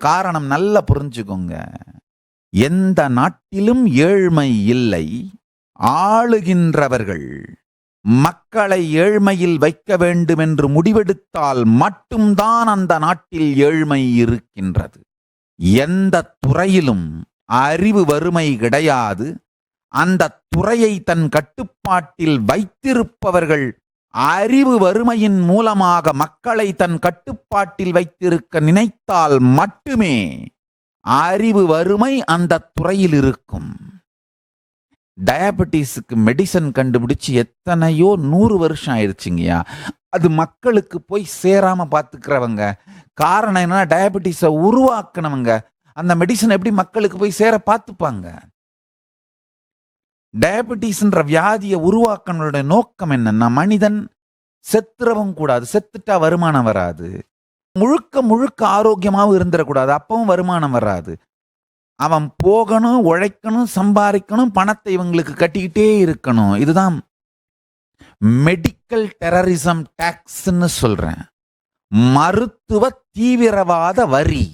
காரணம் நல்லா புரிஞ்சுக்கோங்க. எந்த நாட்டிலும் ஏழ்மை இல்லை. ஆளுகின்றவர்கள் மக்களை ஏழ்மையில் வைக்க வேண்டும் என்று முடிவெடுத்தால் மட்டும்தான் அந்த நாட்டில் ஏழ்மை இருக்கின்றது. எந்த துறையிலும் அறிவு வறுமை கிடையாது. அந்த துறையை தன் கட்டுப்பாட்டில் வைத்திருப்பவர்கள் அறிவு வறுமையின் மூலமாக மக்களை தன் கட்டுப்பாட்டில் வைத்திருக்க நினைத்தால் மட்டுமே அறிவு வறுமை அந்த துறையில் இருக்கும். டயபெட்டிஸுக்கு மெடிசன் கண்டுபிடிச்சு எத்தனையோ 100 வருஷம் ஆயிடுச்சுங்கய்யா. அது மக்களுக்கு போய் சேராம பார்த்துக்கிறவங்க. காரணம் என்னன்னா, டயபெட்டிஸை உருவாக்குனவங்க அந்த மெடிசன் எப்படி மக்களுக்கு போய் சேர பார்த்துப்பாங்க? டயபெட்டிஸ்ன்ற வியாதியை உருவாக்கணுடைய நோக்கம் என்னன்னா, மனிதன் செத்துறவும் கூடாது, செத்துட்டா வருமானம் வராது. முழுக்க முழுக்க ஆரோக்கியமாகவும் இருந்துடக்கூடாது, அப்பவும் வருமானம் வராது. அவன் போகணும், உழைக்கணும், சம்பாதிக்கணும், பணத்தை இவங்களுக்கு கட்டிக்கிட்டே இருக்கணும். இதுதான் மெடிக்கல் டெரரிசம் டாக்ஸ்ன்னு சொல்றேன். மருத்துவ தீவிரவாத வரி.